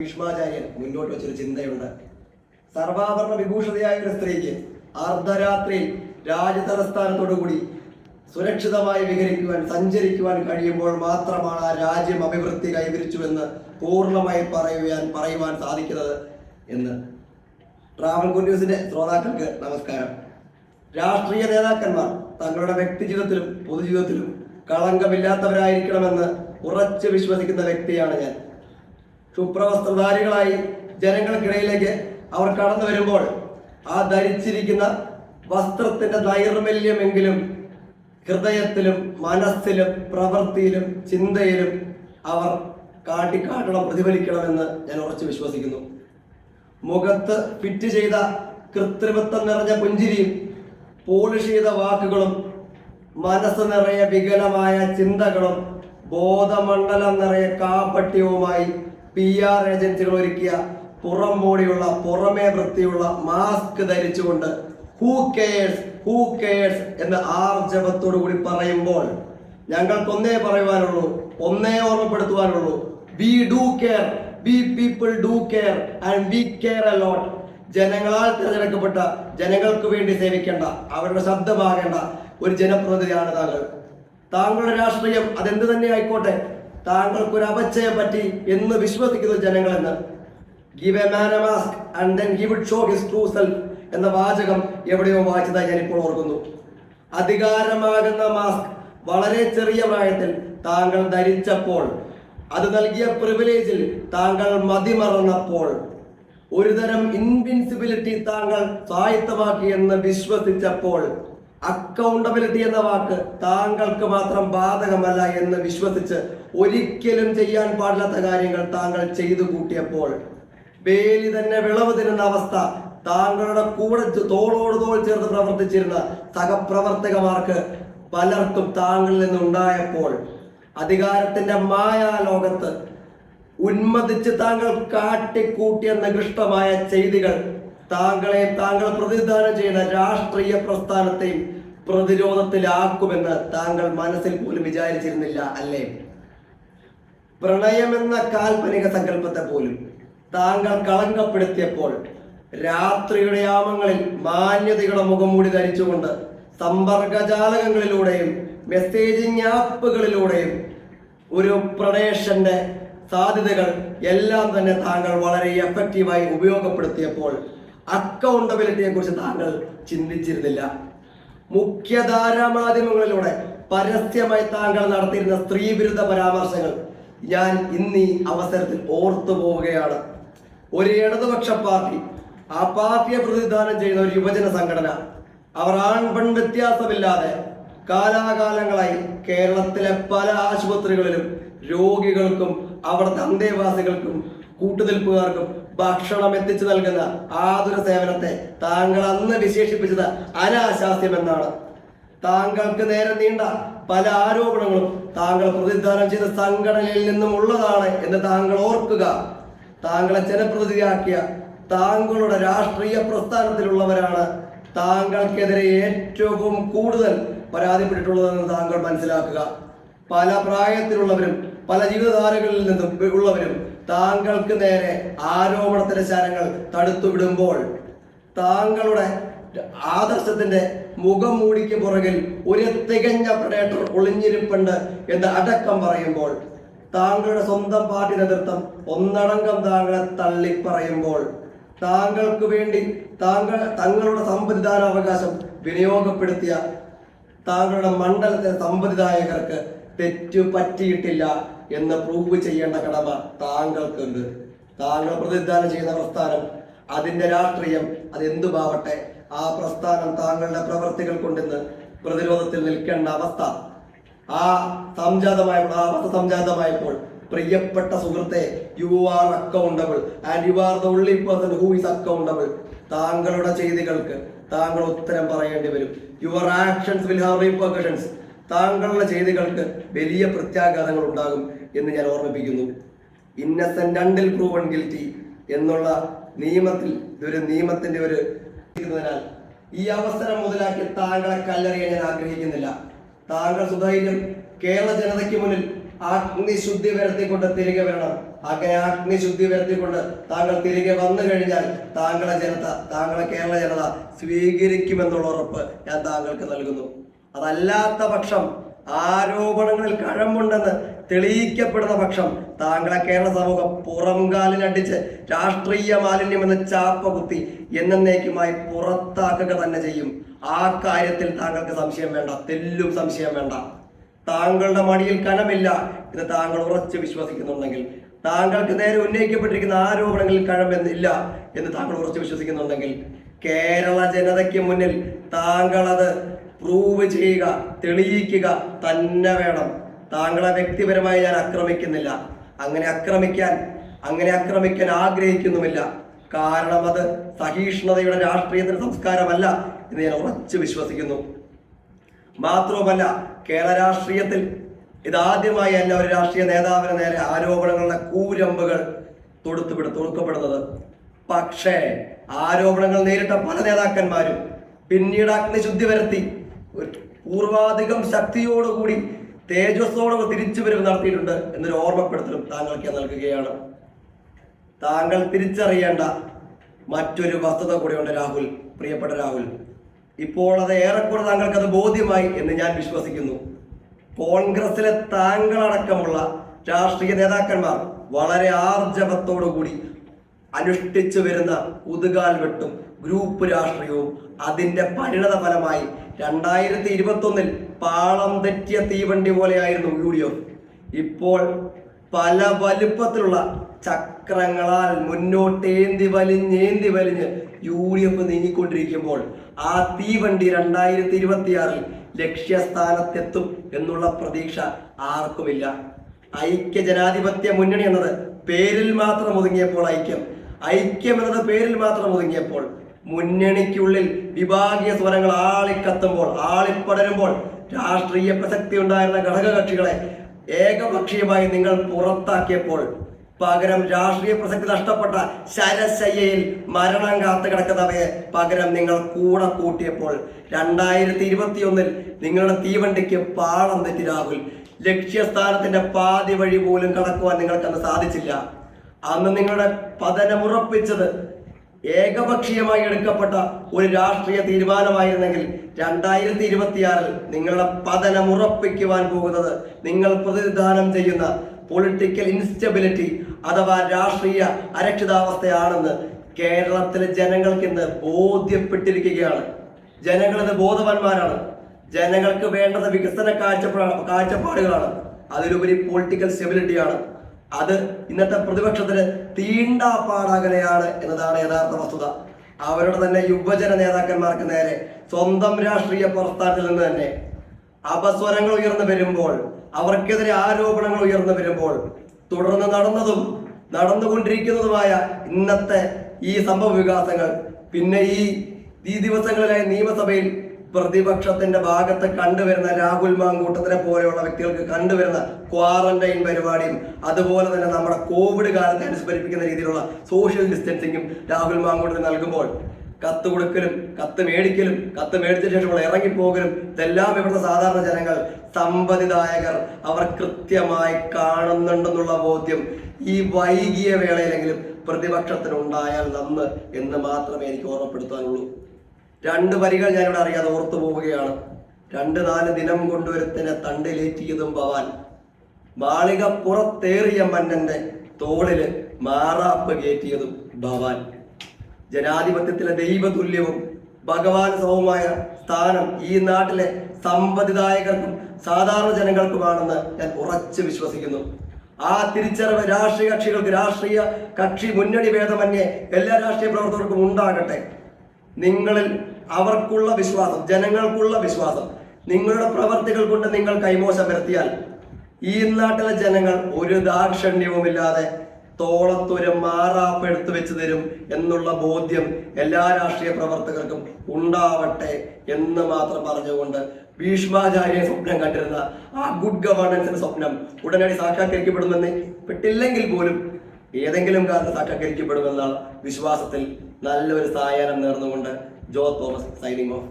ഭീഷ്മാചാര്യൻ മുന്നോട്ട് വെച്ചൊരു ചിന്തയുണ്ട്. സർവാഭരണ വിഭൂഷിതയായ ഒരു സ്ത്രീക്ക് അർദ്ധരാത്രിയിൽ രാജ്യതലസ്ഥാനത്തോടുകൂടി സുരക്ഷിതമായി സഞ്ചരിക്കുവാൻ കഴിയുമ്പോൾ മാത്രമാണ് ആ രാജ്യം അഭിവൃദ്ധി കൈവരിച്ചുവെന്ന് പൂർണ്ണമായി പറയുവാൻ സാധിക്കുന്നത് എന്ന്. ട്രാവൽ ന്യൂസിന്റെ ശ്രോതാക്കൾക്ക് നമസ്കാരം. രാഷ്ട്രീയ നേതാക്കന്മാർ തങ്ങളുടെ വ്യക്തിജീവിതത്തിലും പൊതുജീവിതത്തിലും കളങ്കമില്ലാത്തവരായിരിക്കണമെന്ന് ഉറച്ചു വിശ്വസിക്കുന്ന വ്യക്തിയാണ് ഞാൻ. ശുഭ്രവസ്ത്രധാരികളായി ജനങ്ങൾക്കിടയിലേക്ക് അവർ കടന്നു വരുമ്പോൾ ആ ധരിച്ചിരിക്കുന്ന വസ്ത്രത്തിന്റെ നൈർമല്യമെങ്കിലും ഹൃദയത്തിലും മനസ്സിലും പ്രവൃത്തിയിലും ചിന്തയിലും അവർ കാട്ടിക്കാട്ടണം, പ്രതിഫലിക്കണമെന്ന് ഞാൻ ഉറച്ചു വിശ്വസിക്കുന്നു. മുഖത്ത് ഫിറ്റ് ചെയ്ത കൃത്രിമത്വം നിറഞ്ഞ പുഞ്ചിരിയും പോളിഷ് ചെയ്ത വാക്കുകളും മനസ്സ് നിറയെ വികലമായ ചിന്തകളും ബോധമണ്ഡലം നിറയെ കാപ്പട്യവുമായി PR ഏജൻസികൾ ഒരുക്കിയ പുറം മൂടിയുള്ള പുറമേ വൃത്തിയുള്ള മാസ്ക് ധരിച്ചുകൊണ്ട് ഹൂ കെയേഴ്സ് എന്ന ആർജവത്തോടു കൂടി പറയുമ്പോൾ ഞങ്ങൾക്കൊന്നേ പറയുവാനുള്ളൂ, ഒന്നേ ഓർമ്മപ്പെടുത്തുവാനുള്ളൂ: we do care, we people do care and we care a lot. ജനങ്ങളാൽ തിരഞ്ഞെടുക്കപ്പെട്ട, ജനങ്ങൾക്ക് വേണ്ടി സേവിക്കേണ്ട, അവരുടെ ശബ്ദമാകേണ്ട ഒരു ജനപ്രതിനിധിയാണ് താങ്കൾ. താങ്കളുടെ രാഷ്ട്രീയം അതെന്ത് തന്നെ ആയിക്കോട്ടെ, താങ്കൾക്കൊരു അപച്ചയം പറ്റി എന്ന് വിശ്വസിക്കുന്ന ജനങ്ങളെന്ന്. Give a man a mask and then he would show his true self എന്ന വാചകം എവിടെയോ വായിച്ചതായി ഞാനിപ്പോൾ ഓർക്കുന്നു. അധികാരമാകുന്ന മാസ്ക് വളരെ ചെറിയ പ്രായത്തിൽ താങ്കൾ ധരിച്ചപ്പോൾ, അത് നൽകിയ പ്രിവിലേജിൽ താങ്കൾ മതിമറന്നപ്പോൾ, ഒരുതരം ഇൻവിൻസിബിലിറ്റി താങ്കൾ സ്വായത്തമാക്കി എന്ന് വിശ്വസിച്ചപ്പോൾ, അക്കൗണ്ടബിലിറ്റി എന്ന വാക്ക് താങ്കൾക്ക് മാത്രം ബാധകമല്ല എന്ന് വിശ്വസിച്ച് ഒരിക്കലും ചെയ്യാൻ പാടില്ലാത്ത കാര്യങ്ങൾ താങ്കൾ ചെയ്തു കൂട്ടിയപ്പോൾ, വേലി തന്നെ വിളവ് തരുന്ന അവസ്ഥ താങ്കളുടെ കൂടെ തോളോട് തോൾ ചേർന്ന് പ്രവർത്തിച്ചിരുന്ന സഹപ്രവർത്തകമാർക്ക് പലർക്കും താങ്കളിൽ നിന്നുണ്ടായപ്പോൾ, അധികാരത്തിന്റെ മായാലോകത്ത് ഉന്മതിച്ച് താങ്കൾ കാട്ടിക്കൂട്ടിയ നികൃഷ്ടമായ ചെയ്തികൾ താങ്കൾ പ്രതിനിധാനം ചെയ്യുന്ന രാഷ്ട്രീയ പ്രസ്ഥാനത്തെയും പ്രതിരോധത്തിലാക്കുമെന്ന് താങ്കൾ മനസ്സിൽ പോലും വിചാരിച്ചിരുന്നില്ല, അല്ലേ? പ്രണയമെന്ന കാൽപ്പനിക സങ്കല്പത്തെ പോലും താങ്കൾ കളങ്കപ്പെടുത്തിയപ്പോൾ, രാത്രിയുടെ യാമങ്ങളിൽ മാന്യതയുടെ മുഖംമൂടി ധരിച്ചുകൊണ്ട് സമ്പർക്കജാലകങ്ങളിലൂടെയും മെസ്സേജിംഗ് ആപ്പുകളിലൂടെയും ഒരു പ്രണയത്തിന്റെ സാധ്യതകൾ എല്ലാം തന്നെ താങ്കൾ വളരെ എഫക്റ്റീവായി ഉപയോഗപ്പെടുത്തിയപ്പോൾ, അക്കൗണ്ടബിലിറ്റിയെ കുറിച്ച് താങ്കൾ ചിന്തിച്ചിരുന്നില്ല. മുഖ്യധാരാ മാധ്യമങ്ങളിലൂടെ പരസ്യമായി താങ്കൾ നടത്തിയിരുന്ന സ്ത്രീവിരുദ്ധ പരാമർശങ്ങൾ ഞാൻ ഇന്ന് ഈ അവസരത്തിൽ ഓർത്തു പോവുകയാണ്. ഒരു ഇടതുപക്ഷ പാർട്ടി, ആ പാർട്ടിയെ പ്രതിനിധാനം ചെയ്യുന്ന ഒരു യുവജന സംഘടന, അവർ ആൺപെൺ വ്യത്യാസമില്ലാതെ കാലാകാലങ്ങളായി കേരളത്തിലെ പല ആശുപത്രികളിലും രോഗികൾക്കും അവിടുത്തെ അന്തേവാസികൾക്കും കൂട്ടുനിൽപ്പുകാർക്കും ഭക്ഷണം എത്തിച്ചു നൽകുന്ന ആതുര സേവനത്തെ താങ്കൾ അന്ന് വിശേഷിപ്പിച്ചത് അനാശാസ്യമെന്നാണ്. താങ്കൾക്ക് നേരെ നീണ്ട പല ആരോപണങ്ങളും താങ്കൾ പ്രതിനിധാനം ചെയ്ത സംഘടനയിൽ നിന്നും ഉള്ളതാണ് എന്ന് താങ്കൾ ഓർക്കുക. താങ്കളെ ജനപ്രതിനിധിയാക്കിയ താങ്കളുടെ രാഷ്ട്രീയ പ്രസ്ഥാനത്തിലുള്ളവരാണ് താങ്കൾക്കെതിരെ ഏറ്റവും കൂടുതൽ പരാതിപ്പെട്ടിട്ടുള്ളതെന്ന് താങ്കൾ മനസ്സിലാക്കുക. പല പ്രായത്തിലുള്ളവരും പല ജീവിതധാരകളിൽ നിന്നും ഉള്ളവരും താങ്കൾക്ക് നേരെ ആരോപണത്തിന്റെ ശരങ്ങൾ തടുത്തുവിടുമ്പോൾ, താങ്കളുടെ ആദർശത്തിന്റെ മുഖം മൂടിക്ക് പുറകിൽ ഒരു തികഞ്ഞ പ്രഡേറ്റർ ഒളിഞ്ഞിരിപ്പുണ്ട് എന്ന് അടക്കം പറയുമ്പോൾ, താങ്കളുടെ സ്വന്തം പാർട്ടി നേതൃത്വം ഒന്നടങ്കം താങ്കളെ തള്ളിപ്പറയുമ്പോൾ, താങ്കൾക്ക് വേണ്ടി തങ്ങളുടെ സമ്മതിദാനാവകാശം വിനിയോഗപ്പെടുത്തിയ താങ്കളുടെ മണ്ഡലത്തിലെ സമ്മതിദായകർക്ക് തെറ്റു പറ്റിയിട്ടില്ല എന്ന് പ്രൂവ് ചെയ്യേണ്ട കടമ താങ്കൾക്കുണ്ട്. താങ്കൾ പ്രതിനിധാനം ചെയ്യുന്ന പ്രസ്ഥാനം, അതിന്റെ രാഷ്ട്രീയം അതെന്തുമാവട്ടെ, ആ പ്രസ്ഥാനം താങ്കളുടെ പ്രവർത്തികൾ കൊണ്ടിന്ന് പ്രതിരോധത്തിൽ നിൽക്കേണ്ട അവസ്ഥ സംജാതമായപ്പോൾ, പ്രിയപ്പെട്ട സുഹൃത്തെ, you are accountable and you are the only person who is accountable. താങ്കളുടെ ചെയ്തികൾക്ക് താങ്കൾ ഉത്തരം പറയേണ്ടി വരും. Your actions will have repercussions. താങ്കളുടെ ചെയ്തികൾക്ക് വലിയ പ്രത്യാഘാതങ്ങൾ ഉണ്ടാകും എന്ന് ഞാൻ ഓർമ്മിപ്പിക്കുന്നു. ഇന്നസെന്റ് അണ്ടിൽ പ്രൂവൺ ഗിൽറ്റി എന്നുള്ള നിയമത്തിൽ നിയമത്തിന്റെ ഒരു ഈ അവസരം മുതലാക്കി താങ്കളെ കല്ലെറിയാൻ ഞാൻ ആഗ്രഹിക്കുന്നില്ല. താങ്കൾ സുധൈര്യം കേരള ജനതയ്ക്ക് മുന്നിൽ അഗ്നിശുദ്ധി വരുത്തിക്കൊണ്ട് തിരികെ വരണം. അങ്ങനെ അഗ്നിശുദ്ധി വരുത്തിക്കൊണ്ട് താങ്കൾ തിരികെ വന്നു കഴിഞ്ഞാൽ താങ്കളെ കേരള ജനത സ്വീകരിക്കുമെന്നുള്ള ഉറപ്പ് ഞാൻ താങ്കൾക്ക് നൽകുന്നു. അതല്ലാത്ത പക്ഷം, ആരോപണങ്ങളിൽ കഴമ്പുണ്ടെന്ന് തെളിയിക്കപ്പെടുന്ന പക്ഷം താങ്കളെ കേരള സമൂഹം പുറംകാലിനടിച്ച് രാഷ്ട്രീയ മാലിന്യം എന്ന ചാപ്പ കുത്തി എന്നേക്കുമായി പുറത്താക്കുക തന്നെ ചെയ്യും. ആ കാര്യത്തിൽ താങ്കൾക്ക് സംശയം വേണ്ട, തെല്ലും സംശയം വേണ്ട. താങ്കളുടെ മടിയിൽ കനമില്ല എന്ന് താങ്കൾ ഉറച്ചു വിശ്വസിക്കുന്നുണ്ടെങ്കിൽ, താങ്കൾക്ക് നേരെ ഉന്നയിക്കപ്പെട്ടിരിക്കുന്ന ആരോപണങ്ങളിൽ കഴമ്പെന്നില്ല എന്ന് താങ്കൾ ഉറച്ചു വിശ്വസിക്കുന്നുണ്ടെങ്കിൽ, കേരള ജനതയ്ക്ക് മുന്നിൽ താങ്കൾ അത് പ്രൂവ് ചെയ്യുക, തെളിയിക്കുക തന്നെ വേണം. താങ്കളെ വ്യക്തിപരമായി ഞാൻ ആക്രമിക്കുന്നില്ല, അങ്ങനെ ആക്രമിക്കാൻ ആഗ്രഹിക്കുന്നുമില്ല. കാരണം അത് സഹിഷ്ണുതയുടെ രാഷ്ട്രീയത്തിന്റെ സംസ്കാരമല്ല എന്ന് ഞാൻ ഉറച്ചു വിശ്വസിക്കുന്നു. മാത്രവുമല്ല, കേരള രാഷ്ട്രീയത്തിൽ ഇതാദ്യമായി അല്ല ഒരു രാഷ്ട്രീയ നേതാവിന് നേരെ ആരോപണങ്ങളുടെ കൂരമ്പുകൾ തൊടുക്കപ്പെടുന്നത്. പക്ഷേ ആരോപണങ്ങൾ നേരിട്ട പല നേതാക്കന്മാരും പിന്നീട് അഗ്നിശുദ്ധി വരുത്തി പൂർവാധികം ശക്തിയോടുകൂടി തേജസ്സോടെ തിരിച്ചുവരവ് നടത്തിയിട്ടുണ്ട് എന്നൊരു ഓർമ്മപ്പെടുത്തലും താങ്കൾക്ക് നൽകുകയാണ്. താങ്കൾ തിരിച്ചറിയേണ്ട മറ്റൊരു വസ്തുത കൂടെയുണ്ട് രാഹുൽ, പ്രിയപ്പെട്ട രാഹുൽ. ഇപ്പോൾ അത് ഏറെക്കുറെ താങ്കൾക്കത് ബോധ്യമായി എന്ന് ഞാൻ വിശ്വസിക്കുന്നു. കോൺഗ്രസിലെ താങ്കളടക്കമുള്ള രാഷ്ട്രീയ നേതാക്കന്മാർ വളരെ ആർജവത്തോടുകൂടി അനുഷ്ഠിച്ചു വരുന്ന ഉതുകാൽ വെട്ടും ഗ്രൂപ്പ് രാഷ്ട്രീയവും അതിന്റെ പരിണത ഫലമായി 2021 പാളം തെറ്റിയ തീവണ്ടി പോലെയായിരുന്നു UDF. ഇപ്പോൾ പല വലുപ്പത്തിലുള്ള ചക്രങ്ങളാൽ മുന്നോട്ട് ഏന്തി വലിഞ്ഞ് UDF നീങ്ങിക്കൊണ്ടിരിക്കുമ്പോൾ ആ തീവണ്ടി 2026 ലക്ഷ്യസ്ഥാനത്തെത്തും എന്നുള്ള പ്രതീക്ഷ ആർക്കുമില്ല. ഐക്യ ജനാധിപത്യ മുന്നണി എന്നത് പേരിൽ മാത്രം ഒതുങ്ങിയപ്പോൾ ഐക്യം എന്നത് പേരിൽ മാത്രം ഒതുങ്ങിയപ്പോൾ മുന്നണിക്കുള്ളിൽ വിഭാഗീയ സ്വരങ്ങൾ ആളിപ്പടരുമ്പോൾ രാഷ്ട്രീയ പ്രസക്തി ഉണ്ടായിരുന്ന ഘടകകക്ഷികളെ ഏകപക്ഷീയമായി നിങ്ങൾ പുറത്താക്കിയപ്പോൾ പകരം രാഷ്ട്രീയ പ്രസക്തി നഷ്ടപ്പെട്ട ശരശയ്യയിൽ മരണം കാത്തു കിടക്കുന്നവയെ പകരം നിങ്ങൾ കൂടെ കൂട്ടിയപ്പോൾ 2021 നിങ്ങളുടെ തീവണ്ടിക്ക് പാളം തെറ്റി രാഹുൽ. ലക്ഷ്യസ്ഥാനത്തിന്റെ പാതി വഴി പോലും കടക്കുവാൻ നിങ്ങൾക്കന്ന് സാധിച്ചില്ല. അന്ന് നിങ്ങളുടെ പതനമുറപ്പിച്ചത് ഏകപക്ഷീയമായി എടുക്കപ്പെട്ട ഒരു രാഷ്ട്രീയ തീരുമാനമായിരുന്നെങ്കിൽ 2026 നിങ്ങളുടെ പതനമുറപ്പിക്കുവാൻ പോകുന്നത് നിങ്ങൾ പ്രതിനിധാനം ചെയ്യുന്ന പൊളിറ്റിക്കൽ ഇൻസ്റ്റബിലിറ്റി അഥവാ രാഷ്ട്രീയ അരക്ഷിതാവസ്ഥയാണെന്ന് കേരളത്തിലെ ജനങ്ങൾക്ക് ഇന്ന് ബോധ്യപ്പെട്ടിരിക്കുകയാണ്. ജനങ്ങളിത് ബോധവാന്മാരാണ്. ജനങ്ങൾക്ക് വേണ്ടത് വികസന കാഴ്ചപ്പാടുകളാണ്, അതിലുപരി പൊളിറ്റിക്കൽ സ്റ്റെബിലിറ്റിയാണ്. അത് ഇന്നത്തെ പ്രതിപക്ഷത്തിന് തീണ്ടാപ്പാടകലെയാണ് എന്നതാണ് യഥാർത്ഥ വസ്തുത. അവരുടെ തന്നെ യുവജന നേതാക്കന്മാർക്ക് നേരെ സ്വന്തം രാഷ്ട്രീയ പ്രസ്ഥാനത്തിൽ നിന്ന് തന്നെ അപസ്വരങ്ങൾ ഉയർന്നു വരുമ്പോൾ, അവർക്കെതിരെ ആരോപണങ്ങൾ ഉയർന്നു വരുമ്പോൾ, തുടർന്ന് നടന്നുകൊണ്ടിരിക്കുന്നതുമായ ഇന്നത്തെ ഈ സംഭവ വികാസങ്ങൾ, പിന്നെ ഈ ദിവസങ്ങളിലായി നിയമസഭയിൽ പ്രതിപക്ഷത്തിന്റെ ഭാഗത്ത് കണ്ടുവരുന്ന രാഹുൽ മാങ്കൂട്ടത്തിനെ പോലെയുള്ള വ്യക്തികൾക്ക് കണ്ടുവരുന്ന ക്വാറന്റൈൻ പരിപാടിയും അതുപോലെ തന്നെ നമ്മുടെ കോവിഡ് കാലത്തെ അനുസ്മരിപ്പിക്കുന്ന രീതിയിലുള്ള സോഷ്യൽ ഡിസ്റ്റൻസിങ്ങും രാഹുൽ മാങ്കൂട്ടത്തിന് നൽകുമ്പോൾ കത്ത് കൊടുക്കലും കത്ത് മേടിച്ച ശേഷമുള്ള ഇറങ്ങിപ്പോകലും ഇതെല്ലാം ഇവിടുത്തെ സാധാരണ ജനങ്ങൾ, സമ്പതിദായകർ അവർ കൃത്യമായി കാണുന്നുണ്ടെന്നുള്ള ബോധ്യം ഈ വൈകിയ വേളയിലെങ്കിലും പ്രതിപക്ഷത്തിനുണ്ടായാൽ നന്ന് എന്ന് മാത്രമേ എനിക്ക് ഓർമ്മപ്പെടുത്താനുള്ളൂ. 2 വരികൾ ഞാനിവിടെ അറിയാതെ ഓർത്തു പോവുകയാണ്. 2-4 ദിനം കൊണ്ടൊരുത്തിനെ തണ്ടിലേറ്റിയതും ഭവാൻ, മാളിക പുറത്തേറിയ മന്നന്റെ തോളില് മാറാപ്പ് കയറ്റിയതും ഭവാൻ. ജനാധിപത്യത്തിലെ ദൈവതുല്യവും ഭഗവാൻ സമവുമായ സ്ഥാനം ഈ നാട്ടിലെ സമ്പതിദായകർക്കും സാധാരണ ജനങ്ങൾക്കുമാണെന്ന് ഞാൻ ഉറച്ചു വിശ്വസിക്കുന്നു. ആ തിരിച്ചറിവ് രാഷ്ട്രീയ കക്ഷികൾക്ക്, രാഷ്ട്രീയ കക്ഷി മുന്നണി ഭേദമന്യേ എല്ലാ രാഷ്ട്രീയ പ്രവർത്തകർക്കും ഉണ്ടാകട്ടെ. നിങ്ങളിൽ അവർക്കുള്ള വിശ്വാസം, ജനങ്ങൾക്കുള്ള വിശ്വാസം നിങ്ങളുടെ പ്രവർത്തികൾ കൊണ്ട് നിങ്ങൾ കൈമോശം വരുത്തിയാൽ ഈ നാട്ടിലെ ജനങ്ങൾ ഒരു ദാക്ഷിണ്യവുമില്ലാതെ തോളത്തൊരു മാറാപ്പ് എടുത്തു വെച്ച് തരും എന്നുള്ള ബോധ്യം എല്ലാ രാഷ്ട്രീയ പ്രവർത്തകർക്കും ഉണ്ടാവട്ടെ എന്ന് മാത്രം പറഞ്ഞുകൊണ്ട് ഭീഷ്മാചാര്യ സ്വപ്നം കണ്ടിരുന്ന ആ ഗുഡ് ഗവേണൻസിന്റെ സ്വപ്നം ഉടനടി സാക്ഷാത്കരിക്കപ്പെടുമെന്ന് പെട്ടില്ലെങ്കിൽ പോലും ഏതെങ്കിലും കാലത്ത് സാക്ഷാത്കരിക്കപ്പെടുമെന്ന വിശ്വാസത്തിൽ നല്ലൊരു സായാഹ്നം നേർന്നുകൊണ്ട് ജോ തോമസ് സൈനിങ് ഓഫ്.